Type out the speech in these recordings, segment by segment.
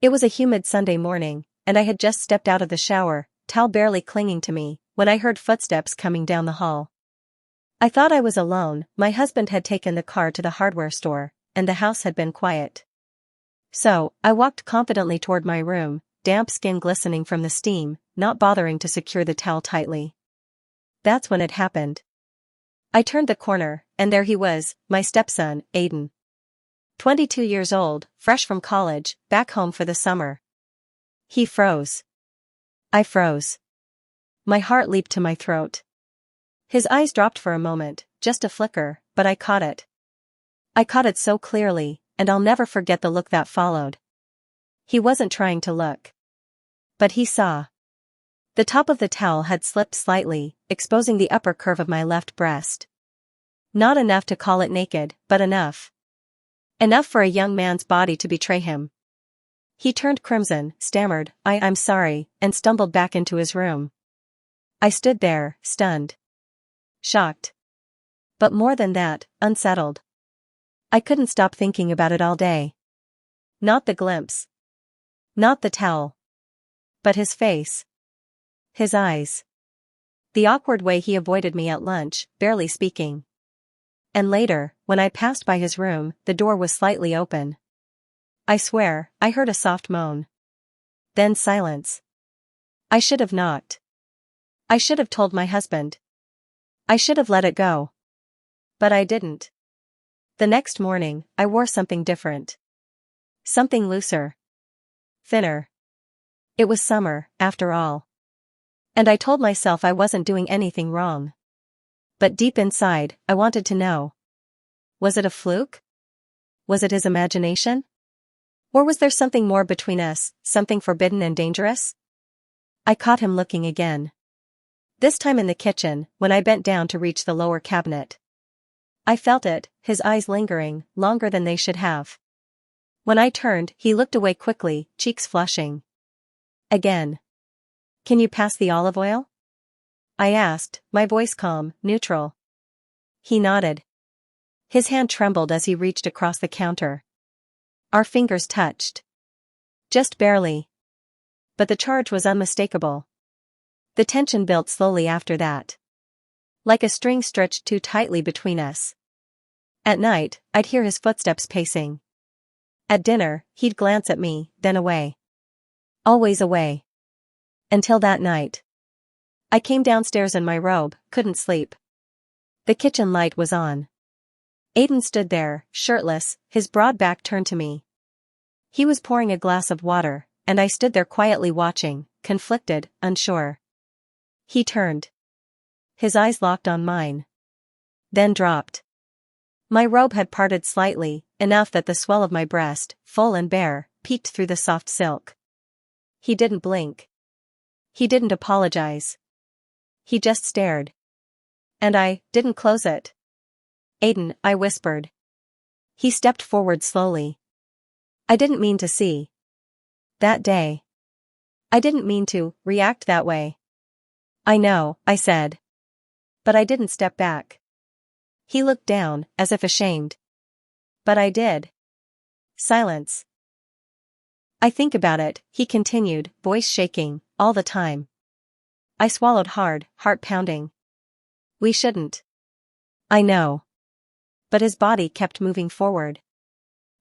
It was a humid Sunday morning, and I had just stepped out of the shower, towel barely clinging to me, when I heard footsteps coming down the hall. I thought I was alone. My husband had taken the car to the hardware store, and the house had been quiet. So, I walked confidently toward my room, damp skin glistening from the steam, not bothering to secure the towel tightly. That's when it happened. I turned the corner, and there he was, my stepson, Aiden. 22 years old, fresh from college, back home for the summer. He froze. I froze. My heart leaped to my throat. His eyes dropped for a moment, just a flicker, but I caught it. I caught it so clearly, and I'll never forget the look that followed. He wasn't trying to look. But he saw. The top of the towel had slipped slightly, exposing the upper curve of my left breast. Not enough to call it naked, but enough. Enough for a young man's body to betray him. He turned crimson, stammered, I'm sorry, and stumbled back into his room. I stood there, stunned. Shocked. But more than that, unsettled. I couldn't stop thinking about it all day. Not the glimpse. Not the towel. But his face. His eyes. The awkward way he avoided me at lunch, barely speaking. And later, when I passed by his room, the door was slightly open. I swear, I heard a soft moan. Then silence. I should have knocked. I should have told my husband. I should have let it go. But I didn't. The next morning, I wore something different. Something looser. Thinner. It was summer, after all. And I told myself I wasn't doing anything wrong. But deep inside, I wanted to know. Was it a fluke? Was it his imagination? Or was there something more between us, something forbidden and dangerous? I caught him looking again. This time in the kitchen, when I bent down to reach the lower cabinet. I felt it, his eyes lingering, longer than they should have. When I turned, he looked away quickly, cheeks flushing. Again. Can you pass the olive oil? I asked, my voice calm, neutral. He nodded. His hand trembled as he reached across the counter. Our fingers touched. Just barely. But the charge was unmistakable. The tension built slowly after that. Like a string stretched too tightly between us. At night, I'd hear his footsteps pacing. At dinner, he'd glance at me, then away. Always away. Until that night. I came downstairs in my robe, couldn't sleep. The kitchen light was on. Aiden stood there, shirtless, his broad back turned to me. He was pouring a glass of water, and I stood there quietly watching, conflicted, unsure. He turned. His eyes locked on mine. Then dropped. My robe had parted slightly, enough that the swell of my breast, full and bare, peeked through the soft silk. He didn't blink. He didn't apologize. He just stared. And I didn't close it. Aiden, I whispered. He stepped forward slowly. I didn't mean to see. That day. I didn't mean to react that way. I know, I said. But I didn't step back. He looked down, as if ashamed. But I did. Silence. I think about it, he continued, voice shaking, all the time. I swallowed hard, heart pounding. We shouldn't. I know. But his body kept moving forward.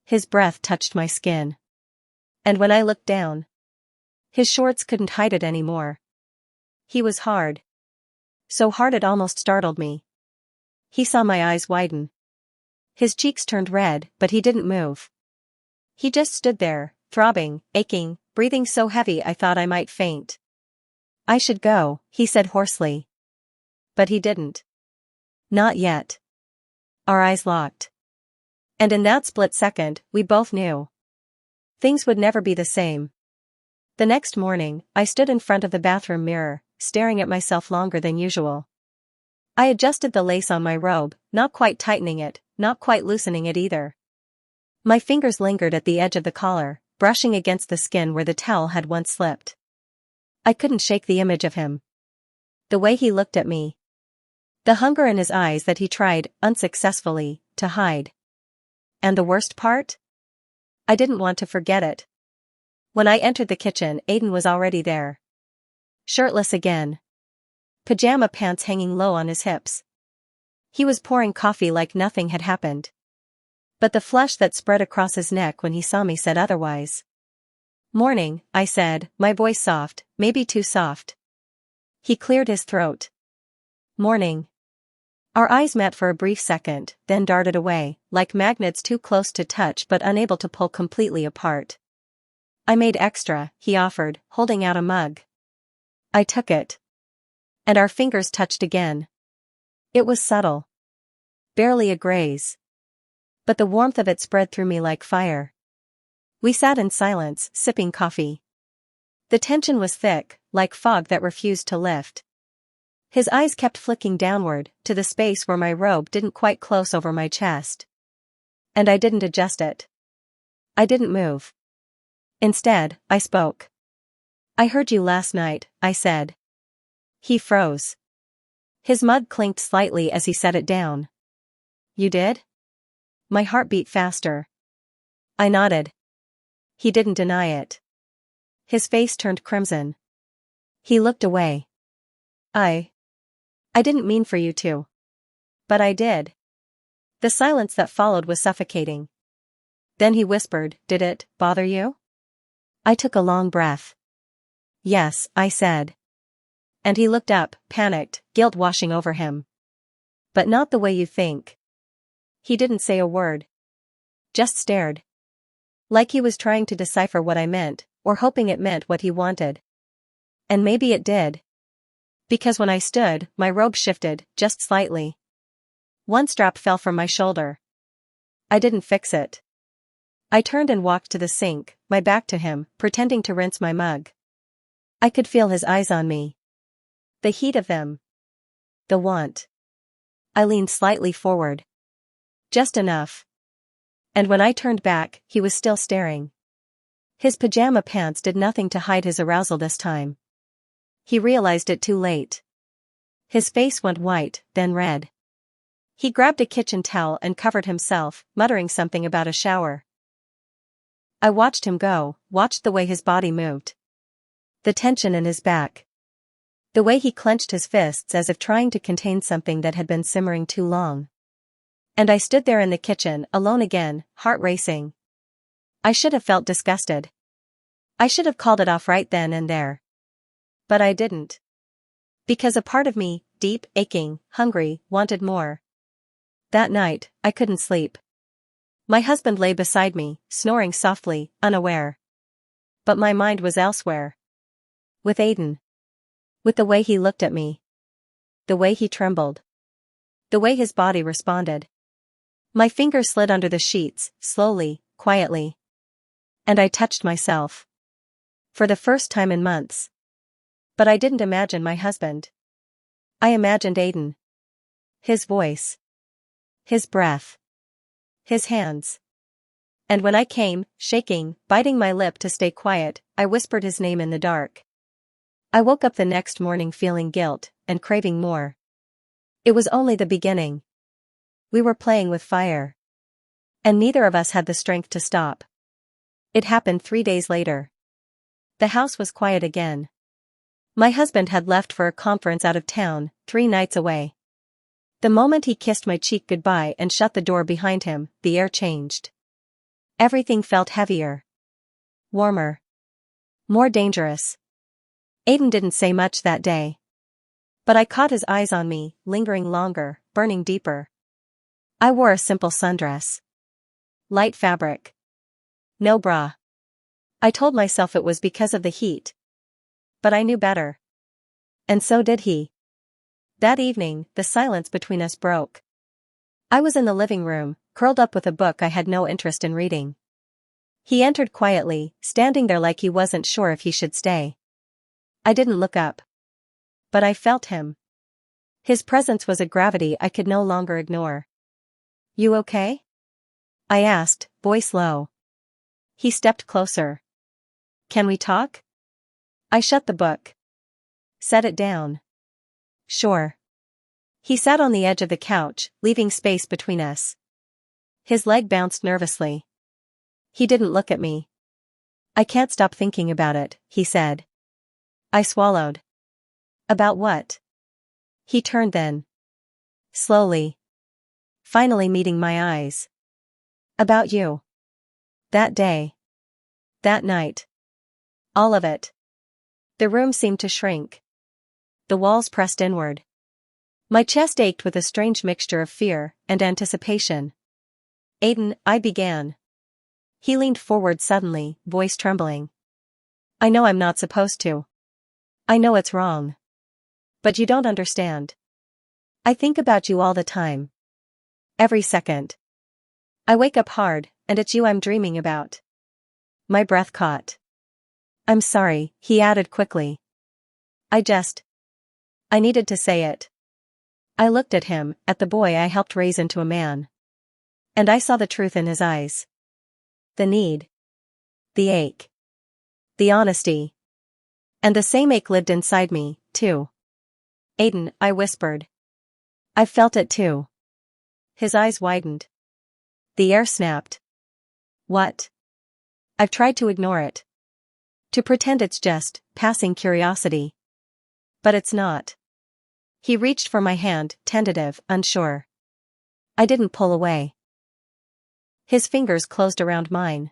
His breath touched my skin. And when I looked down, his shorts couldn't hide it anymore. He was hard. So hard it almost startled me. He saw my eyes widen. His cheeks turned red, but he didn't move. He just stood there, throbbing, aching, breathing so heavy I thought I might faint. I should go, he said hoarsely. But he didn't. Not yet. Our eyes locked. And in that split second, we both knew. Things would never be the same. The next morning, I stood in front of the bathroom mirror, staring at myself longer than usual. I adjusted the lace on my robe, not quite tightening it, not quite loosening it either. My fingers lingered at the edge of the collar, brushing against the skin where the towel had once slipped. I couldn't shake the image of him. The way he looked at me. The hunger in his eyes that he tried, unsuccessfully, to hide. And the worst part? I didn't want to forget it. When I entered the kitchen, Aiden was already there. Shirtless again. Pajama pants hanging low on his hips. He was pouring coffee like nothing had happened. But the flush that spread across his neck when he saw me said otherwise. "Morning," I said, my voice soft, maybe too soft. He cleared his throat. "Morning." Our eyes met for a brief second, then darted away, like magnets too close to touch but unable to pull completely apart. "I made extra," he offered, holding out a mug. I took it. And our fingers touched again. It was subtle. Barely a graze. But the warmth of it spread through me like fire. We sat in silence, sipping coffee. The tension was thick, like fog that refused to lift. His eyes kept flicking downward, to the space where my robe didn't quite close over my chest. And I didn't adjust it. I didn't move. Instead, I spoke. "I heard you last night," I said. He froze. His mug clinked slightly as he set it down. "You did?" My heart beat faster. I nodded. He didn't deny it. His face turned crimson. He looked away. I didn't mean for you to. But I did." The silence that followed was suffocating. Then he whispered, "Did it bother you?" I took a long breath. "Yes," I said. And he looked up, panicked, guilt washing over him. "But not the way you think." He didn't say a word. Just stared. Like he was trying to decipher what I meant, or hoping it meant what he wanted. And maybe it did. Because when I stood, my robe shifted, just slightly. One strap fell from my shoulder. I didn't fix it. I turned and walked to the sink, my back to him, pretending to rinse my mug. I could feel his eyes on me. The heat of them. The want. I leaned slightly forward. Just enough. And when I turned back, he was still staring. His pajama pants did nothing to hide his arousal this time. He realized it too late. His face went white, then red. He grabbed a kitchen towel and covered himself, muttering something about a shower. I watched him go, watched the way his body moved. The tension in his back. The way he clenched his fists as if trying to contain something that had been simmering too long. And I stood there in the kitchen, alone again, heart racing. I should have felt disgusted. I should have called it off right then and there. But I didn't. Because a part of me, deep, aching, hungry, wanted more. That night, I couldn't sleep. My husband lay beside me, snoring softly, unaware. But my mind was elsewhere. With Aiden. With the way he looked at me. The way he trembled. The way his body responded. My fingers slid under the sheets, slowly, quietly. And I touched myself. For the first time in months. But I didn't imagine my husband. I imagined Aiden. His voice. His breath. His hands. And when I came, shaking, biting my lip to stay quiet, I whispered his name in the dark. I woke up the next morning feeling guilt, and craving more. It was only the beginning. We were playing with fire. And neither of us had the strength to stop. It happened 3 days later. The house was quiet again. My husband had left for a conference out of town, 3 nights away. The moment he kissed my cheek goodbye and shut the door behind him, the air changed. Everything felt heavier. Warmer. More dangerous. Aiden didn't say much that day. But I caught his eyes on me, lingering longer, burning deeper. I wore a simple sundress. Light fabric. No bra. I told myself it was because of the heat. But I knew better. And so did he. That evening, the silence between us broke. I was in the living room, curled up with a book I had no interest in reading. He entered quietly, standing there like he wasn't sure if he should stay. I didn't look up. But I felt him. His presence was a gravity I could no longer ignore. "You okay?" I asked, voice low. He stepped closer. "Can we talk?" I shut the book. Set it down. "Sure." He sat on the edge of the couch, leaving space between us. His leg bounced nervously. He didn't look at me. I can't stop thinking about it, he said. I swallowed. About what? He turned then. Slowly. Finally meeting my eyes. About you. That day. That night. All of it. The room seemed to shrink. The walls pressed inward. My chest ached with a strange mixture of fear and anticipation. Aiden, I began. He leaned forward suddenly, voice trembling. I know I'm not supposed to. I know it's wrong. But you don't understand. I think about you all the time. Every second. I wake up hard, and it's you I'm dreaming about. My breath caught. I'm sorry, he added quickly. I needed to say it. I looked at him, at the boy I helped raise into a man. And I saw the truth in his eyes. The need. The ache. The honesty. And the same ache lived inside me, too. Aiden, I whispered. I felt it too. His eyes widened. The air snapped. What? I've tried to ignore it. To pretend it's just passing curiosity. But it's not. He reached for my hand, tentative, unsure. I didn't pull away. His fingers closed around mine.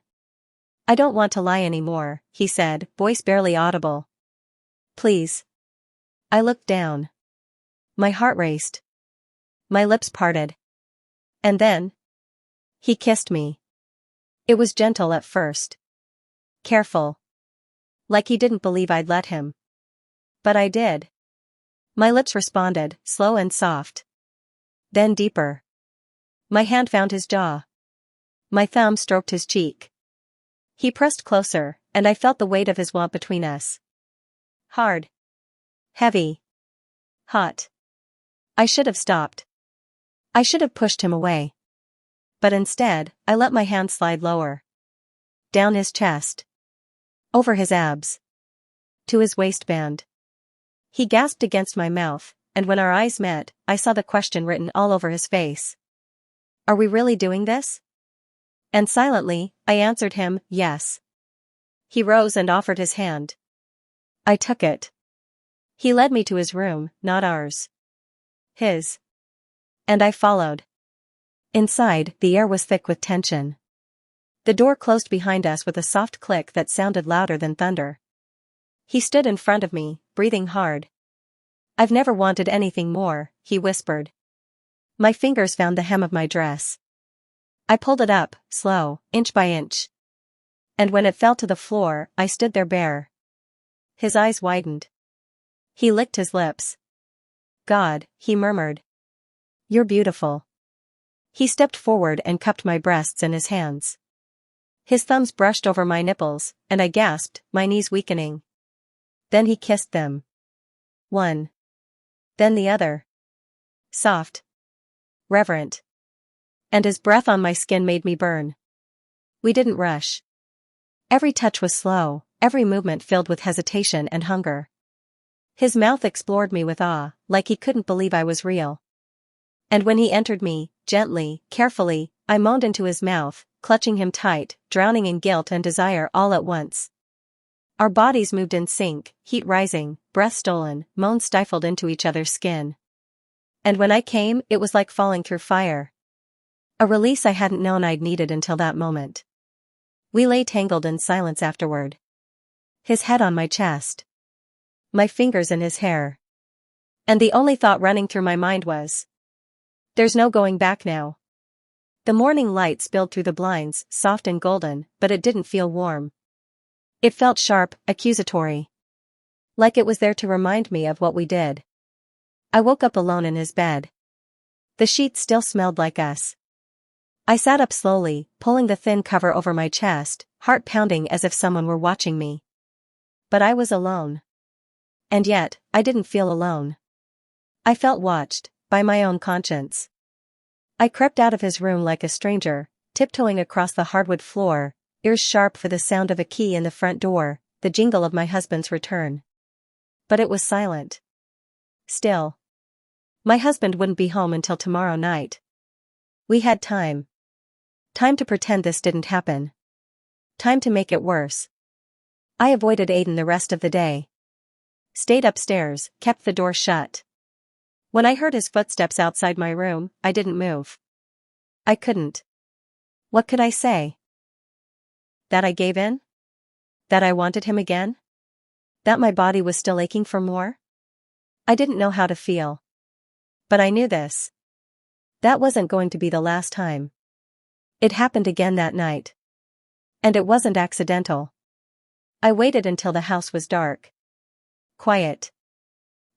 I don't want to lie anymore, he said, voice barely audible. Please. I looked down. My heart raced. My lips parted. And then? He kissed me. It was gentle at first. Careful. Like he didn't believe I'd let him. But I did. My lips responded, slow and soft. Then deeper. My hand found his jaw. My thumb stroked his cheek. He pressed closer, and I felt the weight of his womp between us. Hard. Heavy. Hot. I should have stopped. I should have pushed him away. But instead, I let my hand slide lower. Down his chest. Over his abs. To his waistband. He gasped against my mouth, and when our eyes met, I saw the question written all over his face. Are we really doing this? And silently, I answered him, yes. He rose and offered his hand. I took it. He led me to his room, not ours. His. And I followed. Inside, the air was thick with tension. The door closed behind us with a soft click that sounded louder than thunder. He stood in front of me, breathing hard. I've never wanted anything more, he whispered. My fingers found the hem of my dress. I pulled it up, slow, inch by inch. And when it fell to the floor, I stood there bare. His eyes widened. He licked his lips. God, he murmured. You're beautiful. He stepped forward and cupped my breasts in his hands. His thumbs brushed over my nipples, and I gasped, my knees weakening. Then he kissed them. One. Then the other. Soft. Reverent. And his breath on my skin made me burn. We didn't rush. Every touch was slow, every movement filled with hesitation and hunger. His mouth explored me with awe, like he couldn't believe I was real. And when he entered me, gently, carefully, I moaned into his mouth, clutching him tight, drowning in guilt and desire all at once. Our bodies moved in sync, heat rising, breath stolen, moans stifled into each other's skin. And when I came, it was like falling through fire. A release I hadn't known I'd needed until that moment. We lay tangled in silence afterward. His head on my chest. My fingers in his hair. And the only thought running through my mind was, there's no going back now. The morning light spilled through the blinds, soft and golden, but it didn't feel warm. It felt sharp, accusatory. Like it was there to remind me of what we did. I woke up alone in his bed. The sheets still smelled like us. I sat up slowly, pulling the thin cover over my chest, heart pounding as if someone were watching me. But I was alone. And yet, I didn't feel alone. I felt watched, by my own conscience. I crept out of his room like a stranger, tiptoeing across the hardwood floor, ears sharp for the sound of a key in the front door, the jingle of my husband's return. But it was silent. Still. My husband wouldn't be home until tomorrow night. We had time. Time to pretend this didn't happen. Time to make it worse. I avoided Aiden the rest of the day. Stayed upstairs, kept the door shut. When I heard his footsteps outside my room, I didn't move. I couldn't. What could I say? That I gave in? That I wanted him again? That my body was still aching for more? I didn't know how to feel. But I knew this. That wasn't going to be the last time. It happened again that night. And it wasn't accidental. I waited until the house was dark. Quiet.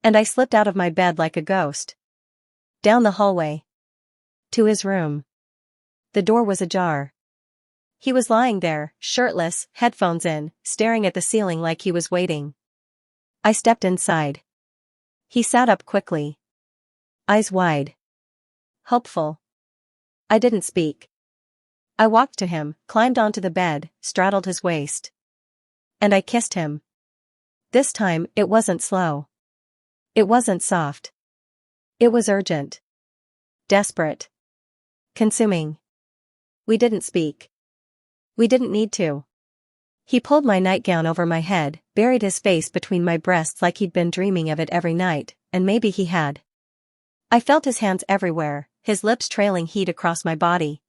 And I slipped out of my bed like a ghost. Down the hallway. To his room. The door was ajar. He was lying there, shirtless, headphones in, staring at the ceiling like he was waiting. I stepped inside. He sat up quickly. Eyes wide. Hopeful. I didn't speak. I walked to him, climbed onto the bed, straddled his waist. And I kissed him. This time, it wasn't slow. It wasn't soft. It was urgent. Desperate. Consuming. We didn't speak. We didn't need to. He pulled my nightgown over my head, buried his face between my breasts like he'd been dreaming of it every night, and maybe he had. I felt his hands everywhere, his lips trailing heat across my body.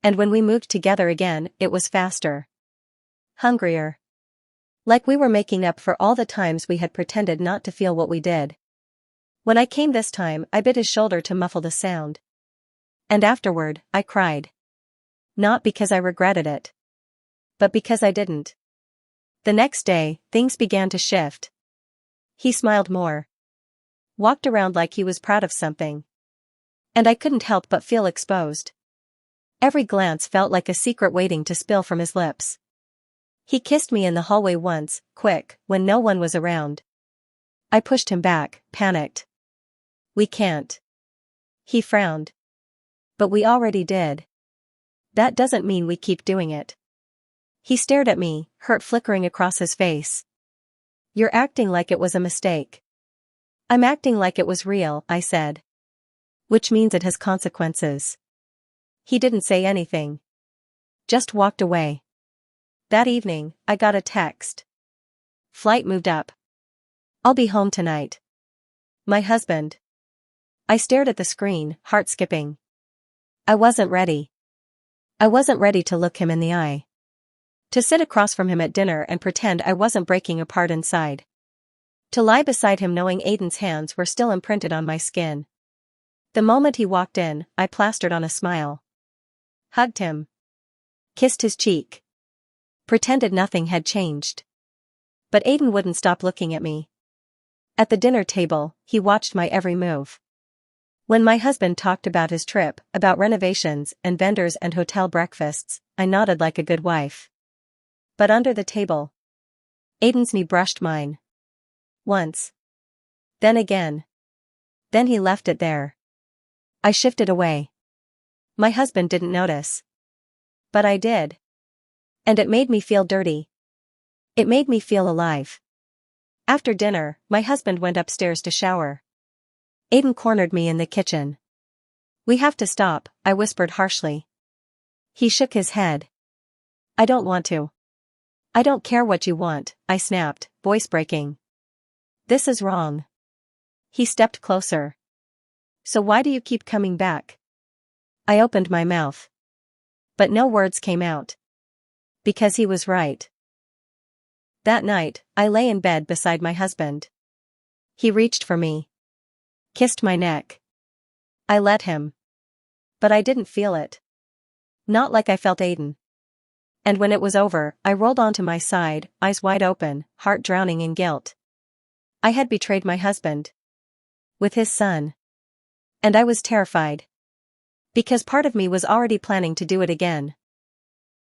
And when we moved together again, it was faster. Hungrier. Like we were making up for all the times we had pretended not to feel what we did. When I came this time, I bit his shoulder to muffle the sound. And afterward, I cried. Not because I regretted it. But because I didn't. The next day, things began to shift. He smiled more. Walked around like he was proud of something. And I couldn't help but feel exposed. Every glance felt like a secret waiting to spill from his lips. He kissed me in the hallway once, quick, when no one was around. I pushed him back, panicked. We can't. He frowned. But we already did. That doesn't mean we keep doing it. He stared at me, hurt flickering across his face. You're acting like it was a mistake. I'm acting like it was real, I said. Which means it has consequences. He didn't say anything. Just walked away. That evening, I got a text. Flight moved up. I'll be home tonight. My husband. I stared at the screen, heart skipping. I wasn't ready. I wasn't ready to look him in the eye. To sit across from him at dinner and pretend I wasn't breaking apart inside. To lie beside him knowing Aiden's hands were still imprinted on my skin. The moment he walked in, I plastered on a smile. Hugged him. Kissed his cheek. Pretended nothing had changed. But Aiden wouldn't stop looking at me. At the dinner table, he watched my every move. When my husband talked about his trip, about renovations and vendors and hotel breakfasts, I nodded like a good wife. But under the table, Aiden's knee brushed mine. Once. Then again. Then he left it there. I shifted away. My husband didn't notice. But I did. And it made me feel dirty. It made me feel alive. After dinner, my husband went upstairs to shower. Aiden cornered me in the kitchen. We have to stop, I whispered harshly. He shook his head. I don't want to. I don't care what you want, I snapped, voice breaking. This is wrong. He stepped closer. So why do you keep coming back? I opened my mouth. But no words came out. Because he was right. That night, I lay in bed beside my husband. He reached for me. Kissed my neck. I let him. But I didn't feel it. Not like I felt Aiden. And when it was over, I rolled onto my side, eyes wide open, heart drowning in guilt. I had betrayed my husband. With his son. And I was terrified. Because part of me was already planning to do it again.